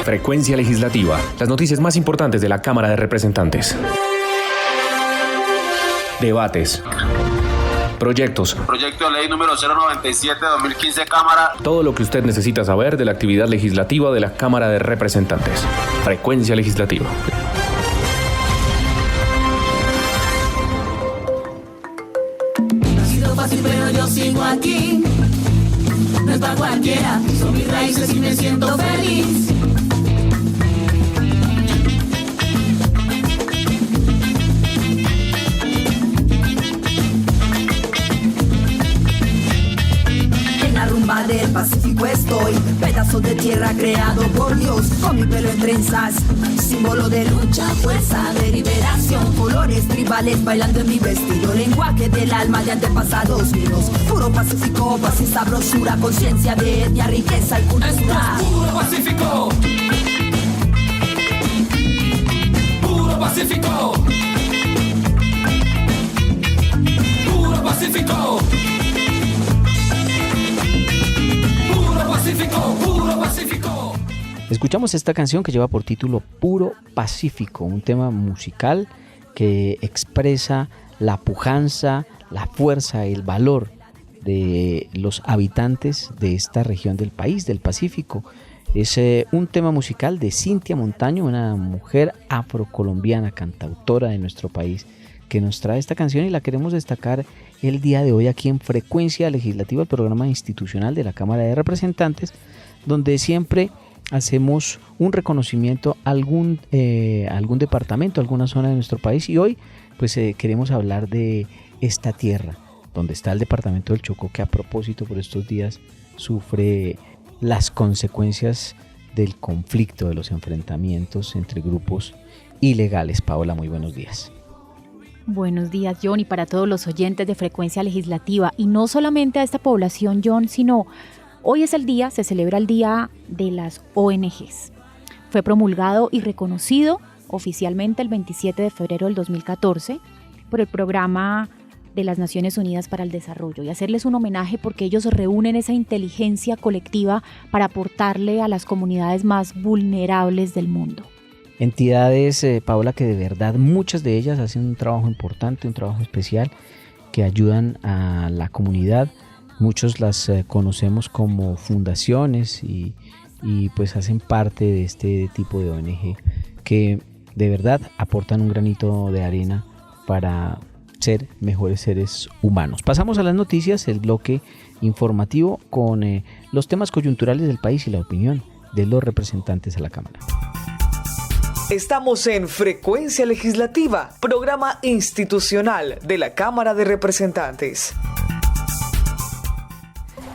Frecuencia Legislativa. Las noticias más importantes de la Cámara de Representantes. Debates. Proyectos. Proyecto de ley número 097-2015, Cámara. Todo lo que usted necesita saber de la actividad legislativa de la Cámara de Representantes. Frecuencia Legislativa. No ha sido fácil, pero yo sigo aquí. No es para cualquiera, son mis raíces y me siento feliz. Rumba del Pacífico estoy, pedazo de tierra creado por Dios, con mi pelo en trenzas, símbolo de lucha, fuerza de liberación, colores tribales bailando en mi vestido, lenguaje del alma de antepasados míos, puro pacífico, paz y sabrosura, conciencia de etnia, riqueza y cultura. Esto es puro pacífico, puro pacífico, puro pacífico. Puro Pacífico. Escuchamos esta canción que lleva por título Puro Pacífico, un tema musical que expresa la pujanza, la fuerza, el valor de los habitantes de esta región del país, del Pacífico. Es un tema musical de Cintia Montaño, una mujer afrocolombiana, cantautora de nuestro país, que nos trae esta canción y la queremos destacar el día de hoy aquí en Frecuencia Legislativa, el programa institucional de la Cámara de Representantes, donde siempre hacemos un reconocimiento a algún departamento, alguna zona de nuestro país, y hoy pues queremos hablar de esta tierra, donde está el departamento del Chocó, que a propósito por estos días sufre las consecuencias del conflicto, de los enfrentamientos entre grupos ilegales. Paola, muy buenos días. Buenos días, John, y para todos los oyentes de Frecuencia Legislativa, y no solamente a esta población, John, sino hoy es el día, se celebra el Día de las ONGs. Fue promulgado y reconocido oficialmente el 27 de febrero del 2014 por el Programa de las Naciones Unidas para el Desarrollo, y hacerles un homenaje porque ellos reúnen esa inteligencia colectiva para aportarle a las comunidades más vulnerables del mundo. Entidades, Paola, que de verdad muchas de ellas hacen un trabajo importante, un trabajo especial, que ayudan a la comunidad. Muchos las conocemos como fundaciones y pues hacen parte de este tipo de ONG que de verdad aportan un granito de arena para ser mejores seres humanos. Pasamos a las noticias, el bloque informativo con los temas coyunturales del país y la opinión de los representantes a la Cámara. Estamos en Frecuencia Legislativa, programa institucional de la Cámara de Representantes.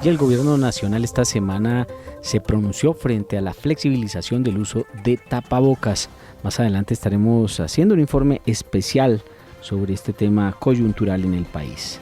Y el Gobierno Nacional esta semana se pronunció frente a la flexibilización del uso de tapabocas. Más adelante estaremos haciendo un informe especial sobre este tema coyuntural en el país.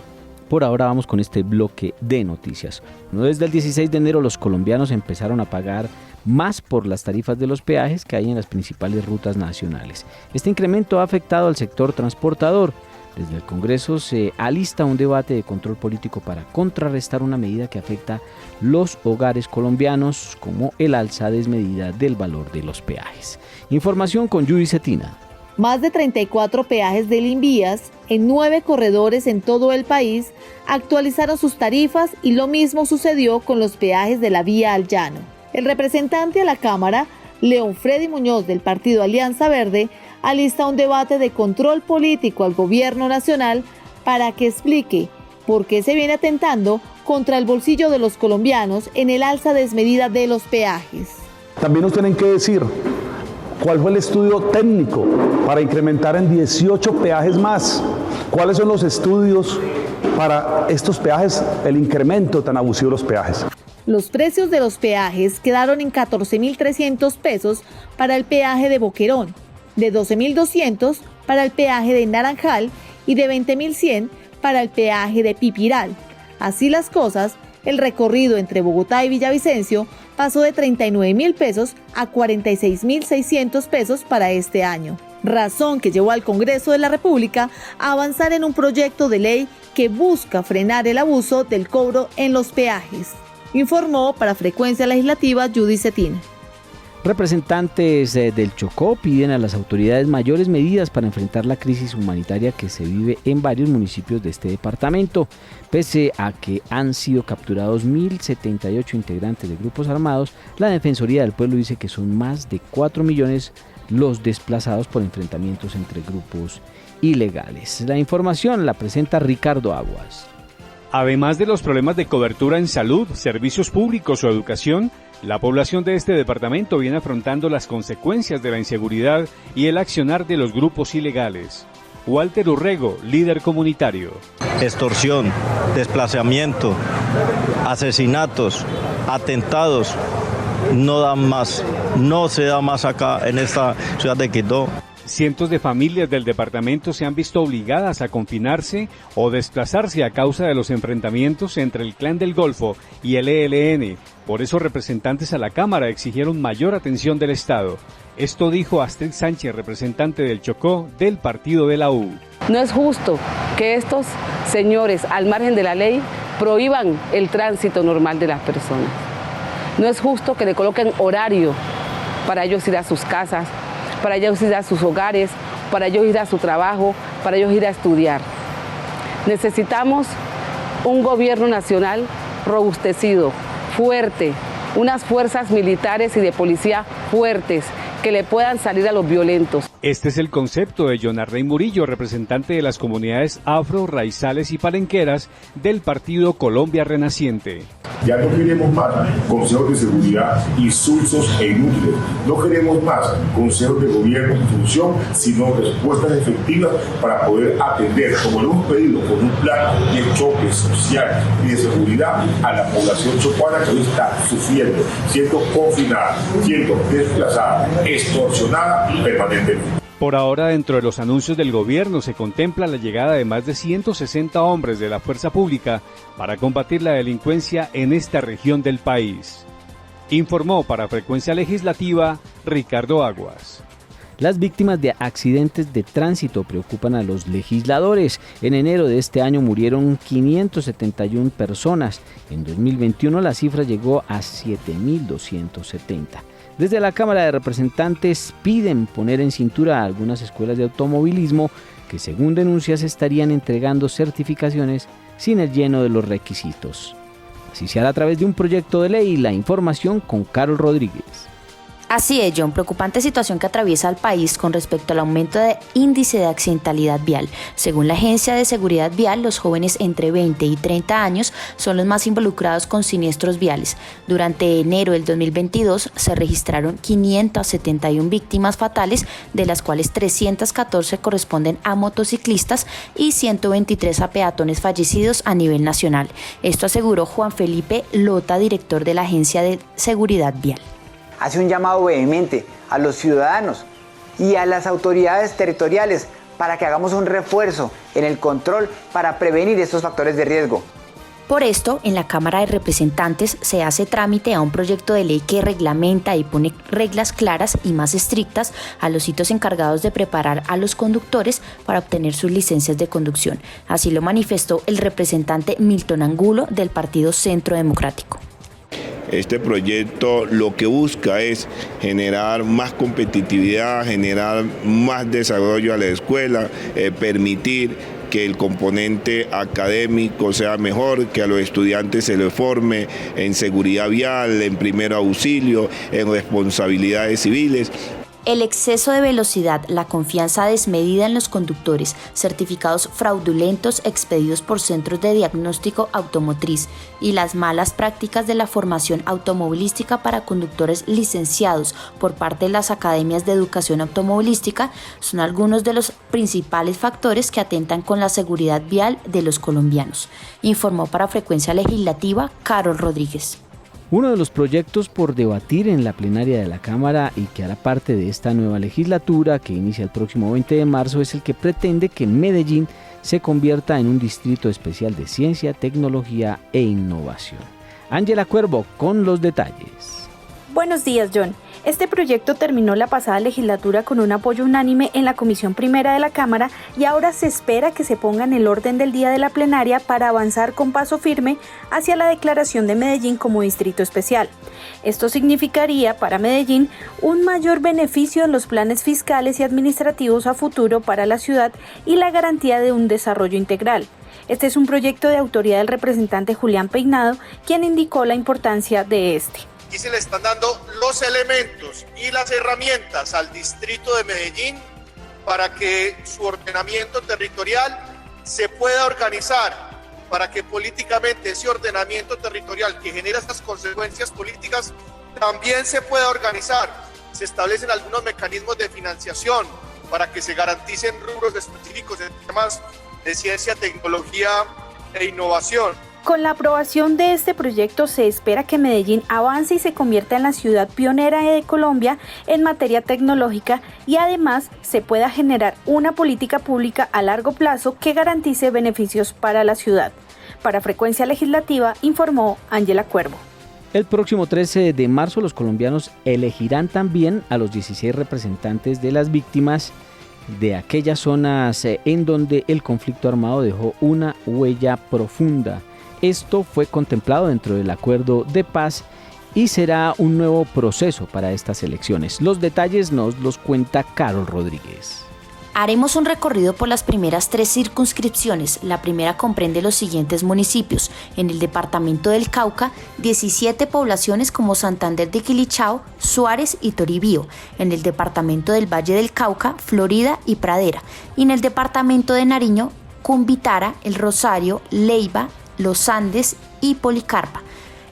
Por ahora vamos con este bloque de noticias. Desde el 16 de enero los colombianos empezaron a pagar más por las tarifas de los peajes que hay en las principales rutas nacionales. Este incremento ha afectado al sector transportador. Desde el Congreso se alista un debate de control político para contrarrestar una medida que afecta los hogares colombianos, como el alza desmedida del valor de los peajes. Información con Judy Cetina. Más de 34 peajes del Invías en 9 corredores en todo el país actualizaron sus tarifas, y lo mismo sucedió con los peajes de la Vía al Llano. El representante a la Cámara, León Freddy Muñoz del partido Alianza Verde, alista un debate de control político al gobierno nacional para que explique por qué se viene atentando contra el bolsillo de los colombianos en el alza desmedida de los peajes. También nos tienen que decir cuál fue el estudio técnico para incrementar en 18 peajes más. ¿Cuáles son los estudios para estos peajes, el incremento tan abusivo de los peajes? Los precios de los peajes quedaron en 14.300 pesos para el peaje de Boquerón, de 12.200 para el peaje de Naranjal y de 20.100 para el peaje de Pipiral. Así las cosas, el recorrido entre Bogotá y Villavicencio pasó de 39.000 pesos a 46.600 pesos para este año, razón que llevó al Congreso de la República a avanzar en un proyecto de ley que busca frenar el abuso del cobro en los peajes. Informó para Frecuencia Legislativa Judy Cetina. Representantes del Chocó piden a las autoridades mayores medidas para enfrentar la crisis humanitaria que se vive en varios municipios de este departamento. Pese a que han sido capturados 1.078 integrantes de grupos armados, la Defensoría del Pueblo dice que son más de 4 millones los desplazados por enfrentamientos entre grupos ilegales. La información la presenta Ricardo Aguas. Además de los problemas de cobertura en salud, servicios públicos o educación, la población de este departamento viene afrontando las consecuencias de la inseguridad y el accionar de los grupos ilegales. Walter Urrego, líder comunitario. Extorsión, desplazamiento, asesinatos, atentados, no dan más, no se da más acá en esta ciudad de Quito. Cientos de familias del departamento se han visto obligadas a confinarse o desplazarse a causa de los enfrentamientos entre el Clan del Golfo y el ELN. Por eso representantes a la Cámara exigieron mayor atención del Estado. Esto dijo Astrid Sánchez, representante del Chocó del partido de la U. No es justo que estos señores, al margen de la ley, prohíban el tránsito normal de las personas. No es justo que le coloquen horario para ellos ir a sus casas, para ellos ir a sus hogares, para ellos ir a su trabajo, para ellos ir a estudiar. Necesitamos un gobierno nacional robustecido, fuerte, unas fuerzas militares y de policía fuertes que le puedan salir a los violentos. Este es el concepto de John Arley Murillo, representante de las comunidades afro, raizales y palenqueras del partido Colombia Renaciente. Ya no queremos más consejos de seguridad insulsos e inútiles. No queremos más consejos de gobierno en función, sino respuestas efectivas para poder atender, como lo hemos pedido, con un plan de choque social y de seguridad a la población chocuana que hoy está sufriendo, siendo confinada, siendo desplazada, extorsionada permanentemente. Por ahora, dentro de los anuncios del gobierno se contempla la llegada de más de 160 hombres de la fuerza pública para combatir la delincuencia en esta región del país. Informó para Frecuencia Legislativa Ricardo Aguas. Las víctimas de accidentes de tránsito preocupan a los legisladores. En enero de este año murieron 571 personas. En 2021 la cifra llegó a 7.270. Desde la Cámara de Representantes piden poner en cintura a algunas escuelas de automovilismo que, según denuncias, estarían entregando certificaciones sin el lleno de los requisitos. Así se hará a través de un proyecto de ley. La información con Carol Rodríguez. Así es, John, preocupante situación que atraviesa el país con respecto al aumento de índice de accidentalidad vial. Según la Agencia de Seguridad Vial, los jóvenes entre 20 y 30 años son los más involucrados con siniestros viales. Durante enero del 2022 se registraron 571 víctimas fatales, de las cuales 314 corresponden a motociclistas y 123 a peatones fallecidos a nivel nacional. Esto aseguró Juan Felipe Lota, director de la Agencia de Seguridad Vial. Hace un llamado vehemente a los ciudadanos y a las autoridades territoriales para que hagamos un refuerzo en el control para prevenir estos factores de riesgo. Por esto, en la Cámara de Representantes se hace trámite a un proyecto de ley que reglamenta y pone reglas claras y más estrictas a los sitios encargados de preparar a los conductores para obtener sus licencias de conducción. Así lo manifestó el representante Milton Angulo del Partido Centro Democrático. Este proyecto lo que busca es generar más competitividad, generar más desarrollo a la escuela, permitir que el componente académico sea mejor, que a los estudiantes se les forme en seguridad vial, en primer auxilio, en responsabilidades civiles. El exceso de velocidad, la confianza desmedida en los conductores, certificados fraudulentos expedidos por centros de diagnóstico automotriz y las malas prácticas de la formación automovilística para conductores licenciados por parte de las academias de educación automovilística son algunos de los principales factores que atentan con la seguridad vial de los colombianos, informó para Frecuencia Legislativa Carol Rodríguez. Uno de los proyectos por debatir en la plenaria de la Cámara y que hará parte de esta nueva legislatura que inicia el próximo 20 de marzo es el que pretende que Medellín se convierta en un distrito especial de ciencia, tecnología e innovación. Ángela Cuervo con los detalles. Buenos días, John. Este proyecto terminó la pasada legislatura con un apoyo unánime en la Comisión Primera de la Cámara y ahora se espera que se ponga en el orden del día de la plenaria para avanzar con paso firme hacia la declaración de Medellín como distrito especial. Esto significaría para Medellín un mayor beneficio en los planes fiscales y administrativos a futuro para la ciudad y la garantía de un desarrollo integral. Este es un proyecto de autoría del representante Julián Peinado, quien indicó la importancia de este. Y se le están dando los elementos y las herramientas al distrito de Medellín para que su ordenamiento territorial se pueda organizar, para que políticamente ese ordenamiento territorial que genera estas consecuencias políticas también se pueda organizar. Se establecen algunos mecanismos de financiación para que se garanticen rubros específicos en temas de ciencia, tecnología e innovación. Con la aprobación de este proyecto se espera que Medellín avance y se convierta en la ciudad pionera de Colombia en materia tecnológica y además se pueda generar una política pública a largo plazo que garantice beneficios para la ciudad. Para Frecuencia Legislativa informó Ángela Cuervo. El próximo 13 de marzo los colombianos elegirán también a los 16 representantes de las víctimas de aquellas zonas en donde el conflicto armado dejó una huella profunda. Esto fue contemplado dentro del acuerdo de paz y será un nuevo proceso para estas elecciones. Los detalles nos los cuenta Carol Rodríguez. Haremos un recorrido por las primeras 3 circunscripciones. La primera comprende los siguientes municipios. En el departamento del Cauca, 17 poblaciones como Santander de Quilichao, Suárez y Toribío. En el departamento del Valle del Cauca, Florida y Pradera. Y en el departamento de Nariño, Cumbitara, El Rosario, Leiva, Los Andes y Policarpa.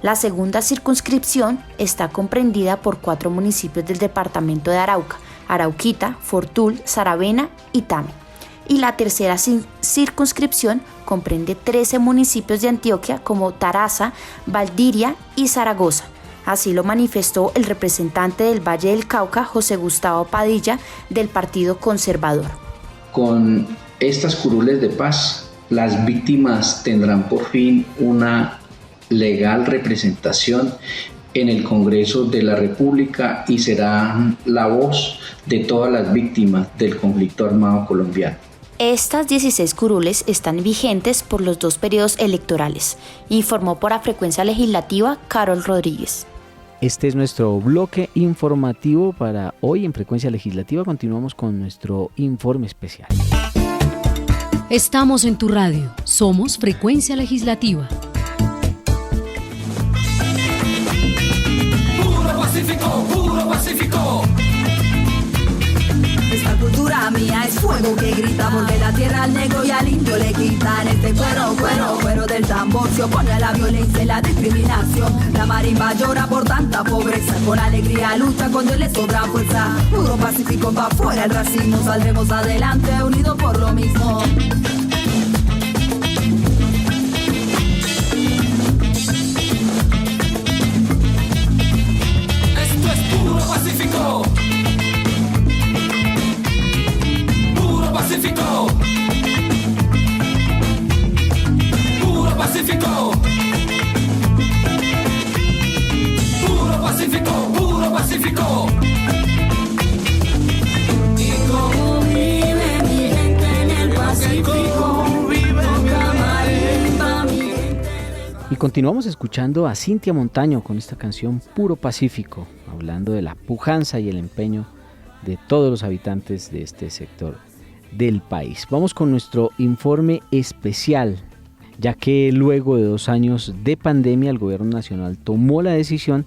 La segunda circunscripción está comprendida por 4 municipios del departamento de Arauca, Arauquita, Fortul, Saravena y Tame. Y la tercera circunscripción comprende 13 municipios de Antioquia como Taraza, Valdiria y Zaragoza. Así lo manifestó el representante del Valle del Cauca, José Gustavo Padilla, del Partido Conservador. Con estas curules de paz, las víctimas tendrán por fin una legal representación en el Congreso de la República y serán la voz de todas las víctimas del conflicto armado colombiano. Estas 16 curules están vigentes por los 2 periodos electorales, informó por Frecuencia Legislativa Carol Rodríguez. Este es nuestro bloque informativo para hoy en Frecuencia Legislativa. Continuamos con nuestro informe especial. Estamos en tu radio. Somos Frecuencia Legislativa. Puro Pacífico, puro Pacífico. Esta cultura mía es fuego que grita, porque la tierra al negro y al indio le quitan este cuero del tambor. Se opone a la violencia y la discriminación. La marimba llora por tanta pobreza, con alegría lucha cuando le sobra fuerza. Puro Pacífico, va fuera el racismo, saldremos adelante unidos por lo mismo. Esto es puro Pacífico. Puro Pacífico. Puro Pacífico. Puro Pacífico, puro Pacífico. Y como vive mi gente en el Pacífico. Y continuamos escuchando a Cintia Montaño con esta canción Puro Pacífico, hablando de la pujanza y el empeño de todos los habitantes de este sector del país. Vamos con nuestro informe especial, ya que luego de 2 años de pandemia el gobierno nacional tomó la decisión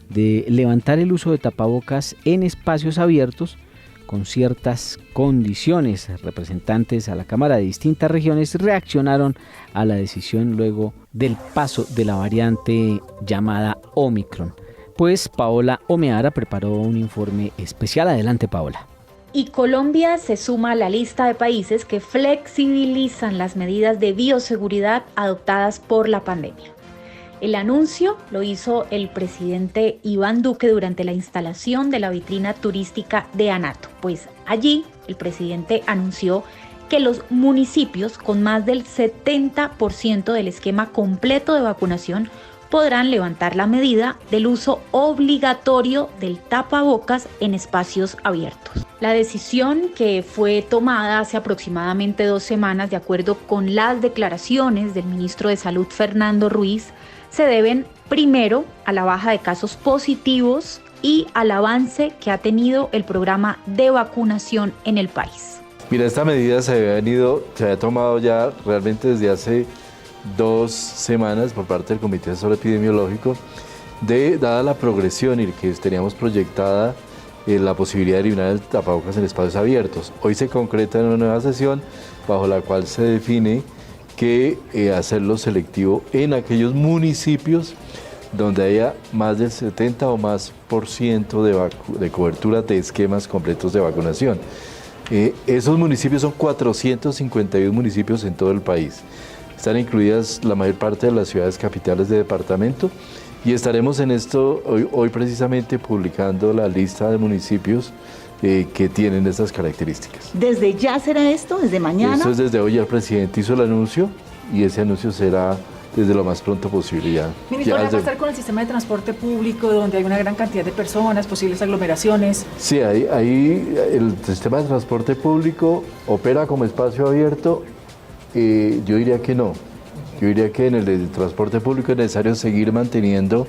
de levantar el uso de tapabocas en espacios abiertos con ciertas condiciones. Representantes a la Cámara de distintas regiones reaccionaron a la decisión luego del paso de la variante llamada Omicron. Pues Paola Omeara preparó un informe especial. Adelante, Paola. Y Colombia se suma a la lista de países que flexibilizan las medidas de bioseguridad adoptadas por la pandemia. El anuncio lo hizo el presidente Iván Duque durante la instalación de la vitrina turística de Anato, pues allí el presidente anunció que los municipios con más del 70% del esquema completo de vacunación podrán levantar la medida del uso obligatorio del tapabocas en espacios abiertos. La decisión, que fue tomada hace aproximadamente 2 semanas de acuerdo con las declaraciones del ministro de Salud Fernando Ruiz, se deben primero a la baja de casos positivos y al avance que ha tenido el programa de vacunación en el país. Mira, esta medida se había tomado ya realmente desde hace 2 semanas por parte del Comité Asesor Epidemiológico, dada la progresión y que teníamos proyectada la posibilidad de eliminar el tapabocas en espacios abiertos. Hoy se concreta en una nueva sesión bajo la cual se define que hacerlo selectivo en aquellos municipios donde haya más del 70 o más % de cobertura de esquemas completos de vacunación. Esos municipios son 451 municipios en todo el país. Están incluidas la mayor parte de las ciudades capitales de departamento y estaremos en esto hoy precisamente publicando la lista de municipios que tienen estas características. ¿Desde ya será esto? ¿Desde mañana? Esto es desde hoy. El presidente hizo el anuncio y ese anuncio será desde lo más pronto posible ya. Ministro, ¿qué va a pasar con el sistema de transporte público donde hay una gran cantidad de personas, posibles aglomeraciones? Sí, ahí el sistema de transporte público opera como espacio abierto. Yo diría que no. Yo diría que en el transporte público es necesario seguir manteniendo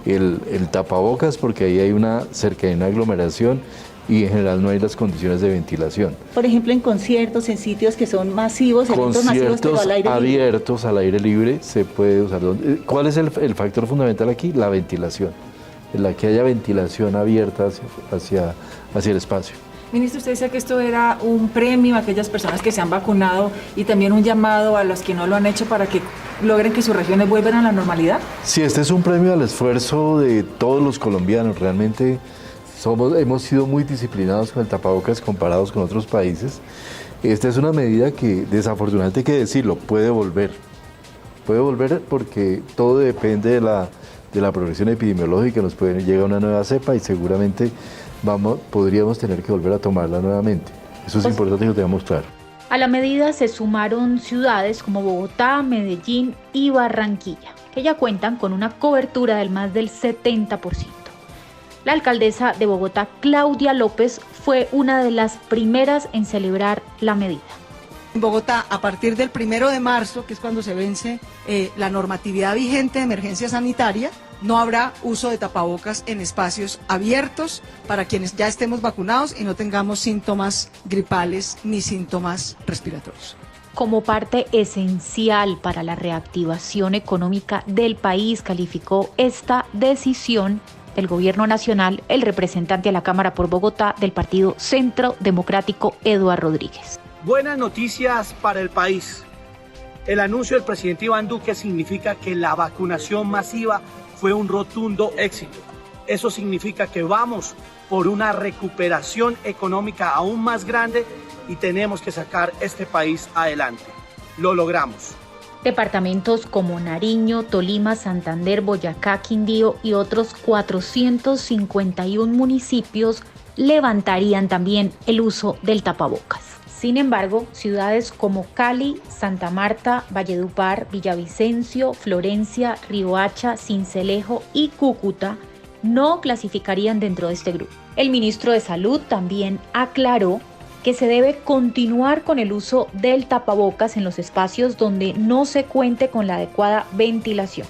el tapabocas porque ahí hay una cercanía, una aglomeración y en general no hay las condiciones de ventilación. Por ejemplo, en conciertos, en sitios que son masivos, eventos masivos, pero al aire libre. Abiertos al aire libre se puede usar. ¿Cuál es el factor fundamental aquí? La ventilación. En la que haya ventilación abierta hacia el espacio. Ministro, usted decía que esto era un premio a aquellas personas que se han vacunado y también un llamado a los que no lo han hecho para que logren que sus regiones vuelvan a la normalidad. Sí, este es un premio al esfuerzo de todos los colombianos. Realmente hemos sido muy disciplinados con el tapabocas comparados con otros países. Esta es una medida que, desafortunadamente hay que decirlo, puede volver. Puede volver porque todo depende de la progresión epidemiológica. Nos puede llegar una nueva cepa y seguramente podríamos tener que volver a tomarla nuevamente. Eso es importante que lo tengamos claro. A la medida se sumaron ciudades como Bogotá, Medellín y Barranquilla, que ya cuentan con una cobertura del más del 70%. La alcaldesa de Bogotá, Claudia López, fue una de las primeras en celebrar la medida. En Bogotá, a partir del 1 de marzo, que es cuando se vence la normatividad vigente de emergencia sanitaria, no habrá uso de tapabocas en espacios abiertos para quienes ya estemos vacunados y no tengamos síntomas gripales ni síntomas respiratorios. Como parte esencial para la reactivación económica del país, calificó esta decisión del Gobierno Nacional el representante a la Cámara por Bogotá del Partido Centro Democrático, Eduardo Rodríguez. Buenas noticias para el país. El anuncio del presidente Iván Duque significa que la vacunación masiva fue un rotundo éxito. Eso significa que vamos por una recuperación económica aún más grande y tenemos que sacar este país adelante. Lo logramos. Departamentos como Nariño, Tolima, Santander, Boyacá, Quindío y otros 451 municipios levantarían también el uso del tapabocas. Sin embargo, ciudades como Cali, Santa Marta, Valledupar, Villavicencio, Florencia, Riohacha, Sincelejo y Cúcuta no clasificarían dentro de este grupo. El ministro de Salud también aclaró que se debe continuar con el uso del tapabocas en los espacios donde no se cuente con la adecuada ventilación.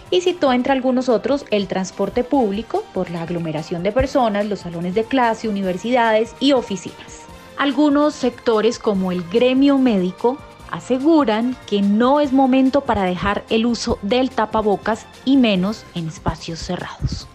Y citó entre algunos otros el transporte público por la aglomeración de personas, los salones de clase, universidades y oficinas. Algunos sectores como el gremio médico aseguran que no es momento para dejar el uso del tapabocas y menos en espacios cerrados.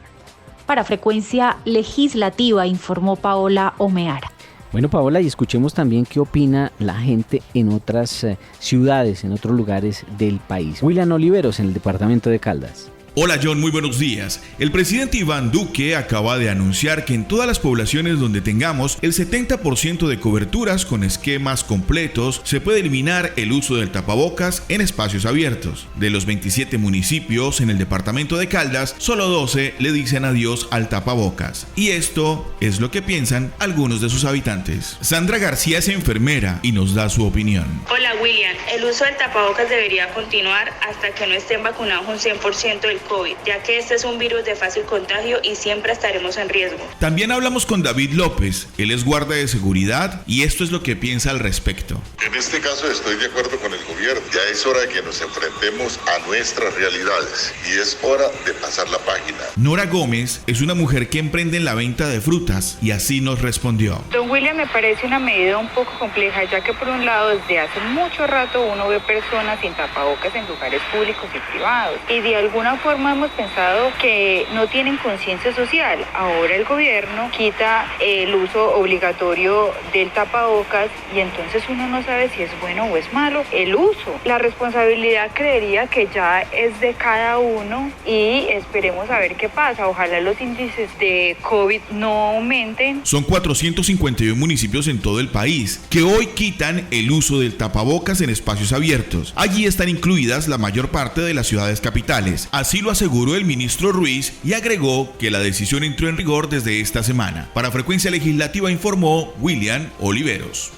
Para Frecuencia Legislativa informó Paola Omeara. Bueno, Paola, y escuchemos también qué opina la gente en otras ciudades, en otros lugares del país. William Oliveros, en el departamento de Caldas. Hola John, muy buenos días. El presidente Iván Duque acaba de anunciar que en todas las poblaciones donde tengamos el 70% de coberturas con esquemas completos, se puede eliminar el uso del tapabocas en espacios abiertos. De los 27 municipios en el departamento de Caldas, solo 12 le dicen adiós al tapabocas. Y esto es lo que piensan algunos de sus habitantes. Sandra García es enfermera y nos da su opinión. Hola William, el uso del tapabocas debería continuar hasta que no estén vacunados un 100% del COVID, ya que este es un virus de fácil contagio y siempre estaremos en riesgo. También hablamos con David López, él es guardia de seguridad y esto es lo que piensa al respecto. En este caso estoy de acuerdo con el gobierno, ya es hora de que nos enfrentemos a nuestras realidades y es hora de pasar la página. Nora Gómez es una mujer que emprende en la venta de frutas y así nos respondió. Don William, me parece una medida un poco compleja, ya que por un lado desde hace mucho rato uno ve personas sin tapabocas en lugares públicos y privados y de alguna forma hemos pensado que no tienen conciencia social. Ahora el gobierno quita el uso obligatorio del tapabocas y entonces uno no sabe si es bueno o es malo el uso. La responsabilidad creería que ya es de cada uno y esperemos a ver qué pasa. Ojalá los índices de COVID no aumenten. Son 451 municipios en todo el país que hoy quitan el uso del tapabocas en espacios abiertos. Allí están incluidas la mayor parte de las ciudades capitales. Así lo aseguró el ministro Ruiz y agregó que la decisión entró en rigor desde esta semana. Para Frecuencia Legislativa informó William Oliveros.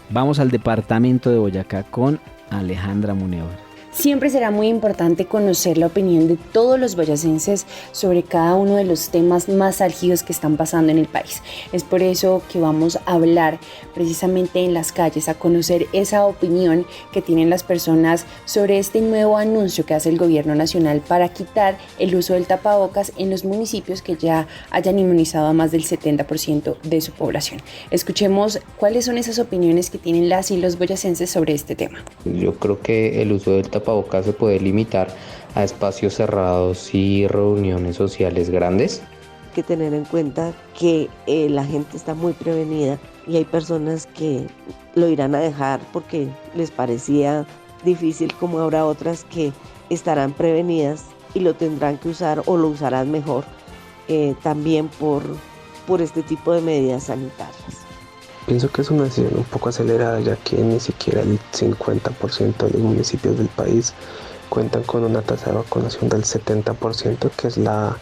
Vamos al departamento de Boyacá con Alejandra Munevar. Siempre será muy importante conocer la opinión de todos los boyacenses sobre cada uno de los temas más álgidos que están pasando en el país. Es por eso que vamos a hablar precisamente en las calles, a conocer esa opinión que tienen las personas sobre este nuevo anuncio que hace el gobierno nacional para quitar el uso del tapabocas en los municipios que ya hayan inmunizado a más del 70% de su población. Escuchemos cuáles son esas opiniones que tienen las y los boyacenses sobre este tema. Yo creo que el uso del tapabocas se puede limitar a espacios cerrados y reuniones sociales grandes. Hay que tener en cuenta que la gente está muy prevenida y hay personas que lo irán a dejar porque les parecía difícil, como habrá otras que estarán prevenidas y lo tendrán que usar o lo usarán mejor también por este tipo de medidas sanitarias. Pienso que es una decisión un poco acelerada, ya que ni siquiera el 50% de los municipios del país cuentan con una tasa de vacunación del 70%, que es la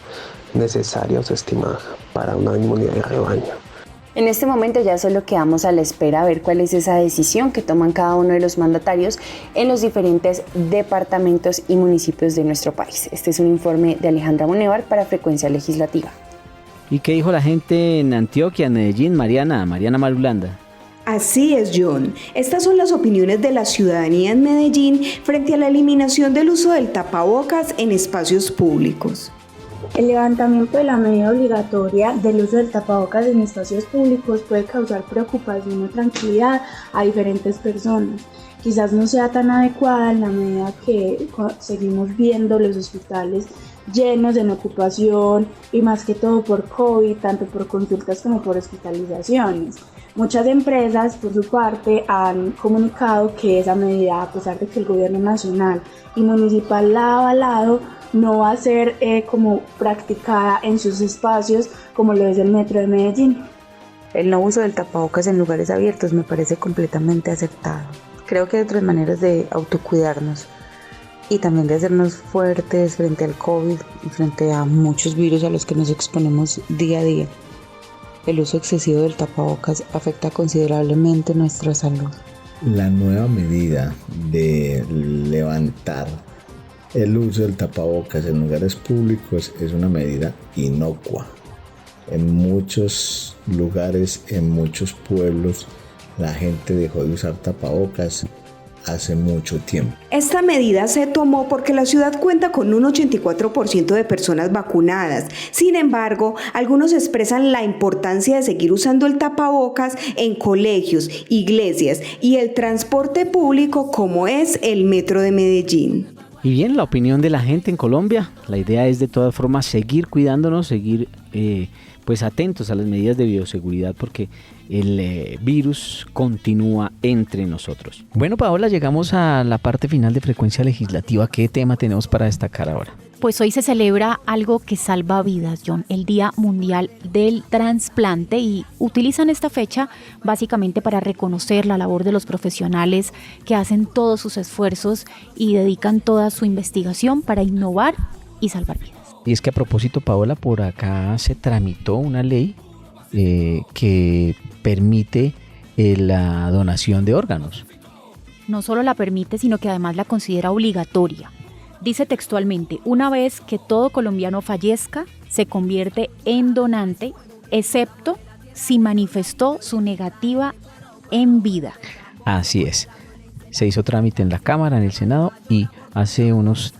necesaria o se estima para una inmunidad de rebaño. En este momento ya solo quedamos a la espera a ver cuál es esa decisión que toman cada uno de los mandatarios en los diferentes departamentos y municipios de nuestro país. Este es un informe de Alejandra Munevar para Frecuencia Legislativa. ¿Y qué dijo la gente en Antioquia, en Medellín, Mariana Marulanda? Así es, John. Estas son las opiniones de la ciudadanía en Medellín frente a la eliminación del uso del tapabocas en espacios públicos. El levantamiento de la medida obligatoria del uso del tapabocas en espacios públicos puede causar preocupación o tranquilidad a diferentes personas. Quizás no sea tan adecuada en la medida que seguimos viendo los hospitales llenos en ocupación y más que todo por COVID, tanto por consultas como por hospitalizaciones. Muchas empresas, por su parte, han comunicado que esa medida, a pesar de que el gobierno nacional y municipal la ha avalado, no va a ser como practicada en sus espacios como lo es el Metro de Medellín. El no uso del tapabocas en lugares abiertos me parece completamente aceptado. Creo que hay otras maneras de autocuidarnos y también de hacernos fuertes frente al COVID y frente a muchos virus a los que nos exponemos día a día. El uso excesivo del tapabocas afecta considerablemente nuestra salud. La nueva medida de levantar el uso del tapabocas en lugares públicos es una medida inocua. En muchos lugares, en muchos pueblos, la gente dejó de usar tapabocas hace mucho tiempo. Esta medida se tomó porque la ciudad cuenta con un 84% de personas vacunadas. Sin embargo, algunos expresan la importancia de seguir usando el tapabocas en colegios, iglesias y el transporte público como es el Metro de Medellín. Y bien, la opinión de la gente en Colombia, la idea es de todas formas seguir cuidándonos, seguir pues atentos a las medidas de bioseguridad porque el virus continúa entre nosotros. Bueno, Paola, llegamos a la parte final de Frecuencia Legislativa. ¿Qué tema tenemos para destacar ahora? Pues hoy se celebra algo que salva vidas, John, el Día Mundial del Trasplante, y utilizan esta fecha básicamente para reconocer la labor de los profesionales que hacen todos sus esfuerzos y dedican toda su investigación para innovar y salvar vidas. Y es que a propósito, Paola, por acá se tramitó una ley que permite la donación de órganos. No solo la permite, sino que además la considera obligatoria. Dice textualmente: una vez que todo colombiano fallezca, se convierte en donante, excepto si manifestó su negativa en vida. Así es. Se hizo trámite en la Cámara, en el Senado, y hace unos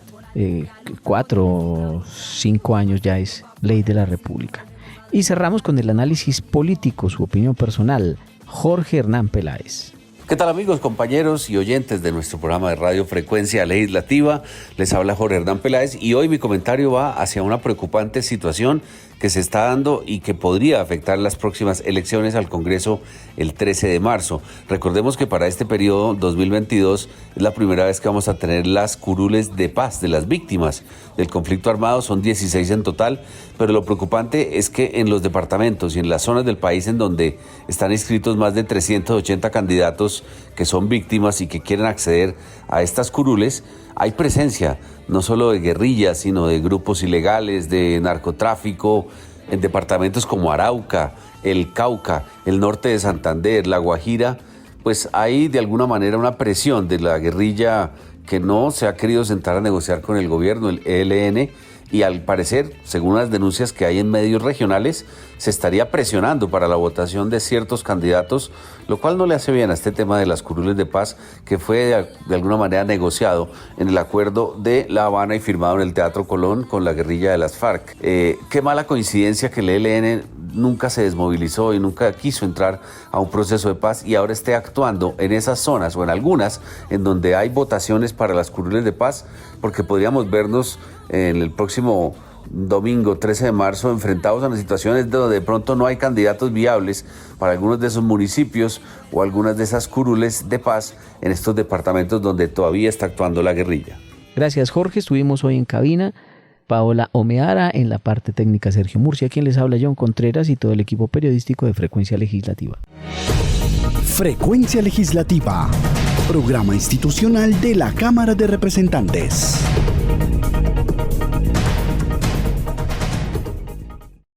4 o 5 años ya es ley de la República. Y cerramos con el análisis político, su opinión personal. Jorge Hernán Peláez. ¿Qué tal, amigos, compañeros y oyentes de nuestro programa de Radio Frecuencia Legislativa? Les habla Jorge Hernán Peláez y hoy mi comentario va hacia una preocupante situación que se está dando y que podría afectar las próximas elecciones al Congreso el 13 de marzo. Recordemos que para este periodo 2022 es la primera vez que vamos a tener las curules de paz de las víctimas del conflicto armado. Son 16 en total, pero lo preocupante es que en los departamentos y en las zonas del país en donde están inscritos más de 380 candidatos que son víctimas y que quieren acceder a estas curules, hay presencia no solo de guerrillas, sino de grupos ilegales, de narcotráfico, en departamentos como Arauca, el Cauca, el norte de Santander, La Guajira. Pues hay de alguna manera una presión de la guerrilla que no se ha querido sentar a negociar con el gobierno, el ELN, y al parecer, según las denuncias que hay en medios regionales, se estaría presionando para la votación de ciertos candidatos, lo cual no le hace bien a este tema de las curules de paz que fue de alguna manera negociado en el acuerdo de La Habana y firmado en el Teatro Colón con la guerrilla de las FARC. Qué mala coincidencia que el ELN nunca se desmovilizó y nunca quiso entrar a un proceso de paz y ahora esté actuando en esas zonas o en algunas en donde hay votaciones para las curules de paz, porque podríamos vernos en el próximo domingo 13 de marzo enfrentados a las situaciones donde de pronto no hay candidatos viables para algunos de esos municipios o algunas de esas curules de paz en estos departamentos donde todavía está actuando la guerrilla. Gracias, Jorge. Estuvimos hoy en cabina Paola Omeara, en la parte técnica Sergio Murcia, quien les habla John Contreras y todo el equipo periodístico de Frecuencia Legislativa. Frecuencia Legislativa, programa institucional de la Cámara de Representantes.